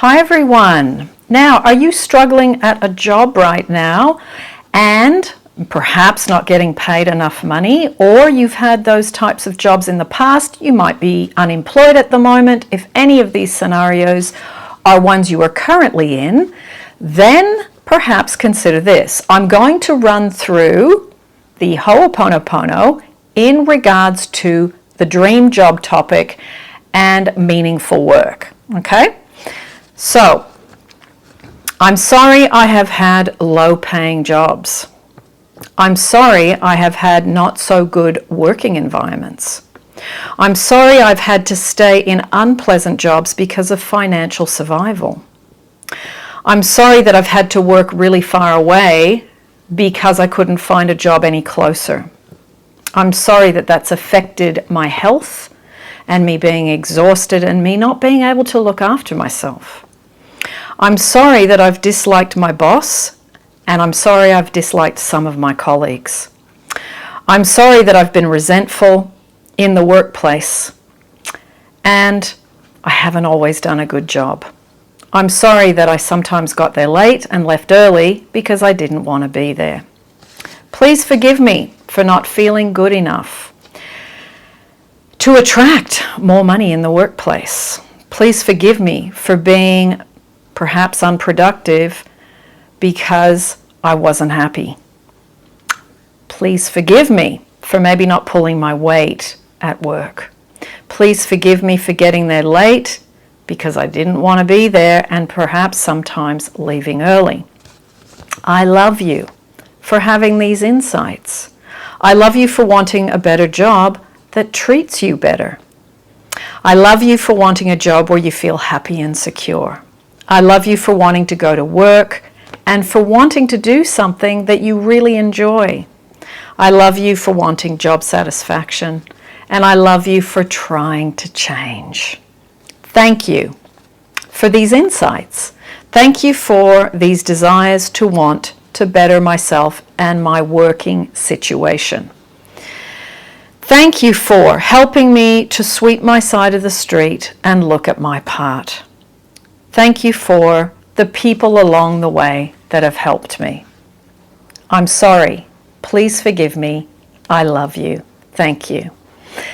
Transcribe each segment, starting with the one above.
Hi everyone. Now, are you struggling at a job right now and perhaps not getting paid enough money, or you've had those types of jobs in the past? You might be unemployed at the moment. If any of these scenarios are ones you are currently in, then perhaps consider this. I'm going to run through the Ho'oponopono in regards to the dream job topic and meaningful work. Okay? So, I'm sorry I have had low-paying jobs. I'm sorry I have had not so good working environments. I'm sorry I've had to stay in unpleasant jobs because of financial survival. I'm sorry that I've had to work really far away because I couldn't find a job any closer. I'm sorry that that's affected my health and me being exhausted and me not being able to look after myself. I'm sorry that I've disliked my boss, and I'm sorry I've disliked some of my colleagues. I'm sorry that I've been resentful in the workplace, and I haven't always done a good job. I'm sorry that I sometimes got there late and left early because I didn't want to be there. Please forgive me for not feeling good enough to attract more money in the workplace. Please forgive me for being perhaps unproductive because I wasn't happy. Please forgive me for maybe not pulling my weight at work. Please forgive me for getting there late because I didn't want to be there and perhaps sometimes leaving early. I love you for having these insights. I love you for wanting a better job that treats you better. I love you for wanting a job where you feel happy and secure. I love you for wanting to go to work and for wanting to do something that you really enjoy. I love you for wanting job satisfaction, and I love you for trying to change. Thank you for these insights. Thank you for these desires to want to better myself and my working situation. Thank you for helping me to sweep my side of the street and look at my part. Thank you for the people along the way that have helped me. I'm sorry. Please forgive me. I love you. Thank you.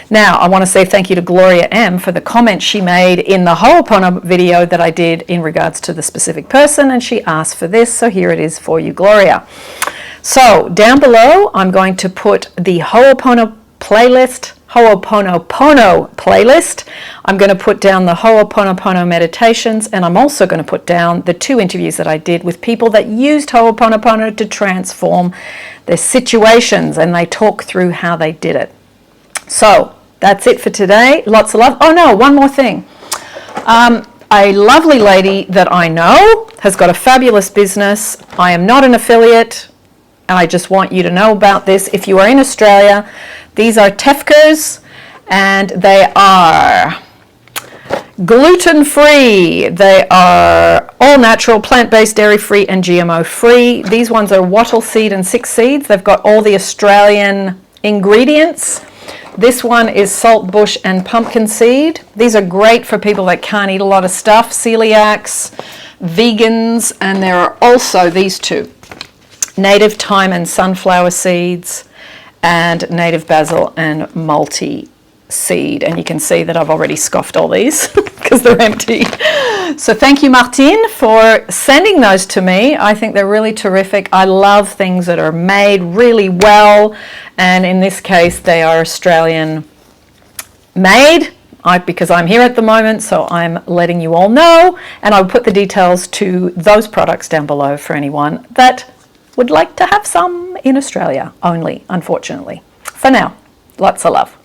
Now, I want to say thank you to Gloria M for the comment she made in the Ho'opono video that I did in regards to the specific person, and she asked for this, so here it is for you, Gloria. So, down below, I'm going to put the Ho'oponopono playlist. I'm going to put down the Ho'oponopono meditations, and I'm also going to put down the 2 interviews that I did with people that used Ho'oponopono to transform their situations, and they talk through how they did it. So that's it for today. Lots of love. Oh no, one more thing. A lovely lady that I know has got a fabulous business. I am not an affiliate, and I just want you to know about this. If you are in Australia, these are Tefkers, and they are gluten-free. They are all natural, plant-based, dairy-free, and GMO-free. These ones are wattle seed and 6 seeds. They've got all the Australian ingredients. This one is salt bush and pumpkin seed. These are great for people that can't eat a lot of stuff, celiacs, vegans, and there are also these 2, native thyme and sunflower seeds, and native basil and multi-seed. And you can see that I've already scoffed all these because they're empty. So thank you, Martine, for sending those to me. I think they're really terrific. I love things that are made really well, and in this case they are Australian made. Because I'm here at the moment, so I'm letting you all know, and I'll put the details to those products down below for anyone that would like to have some in Australia only, unfortunately. For now, lots of love.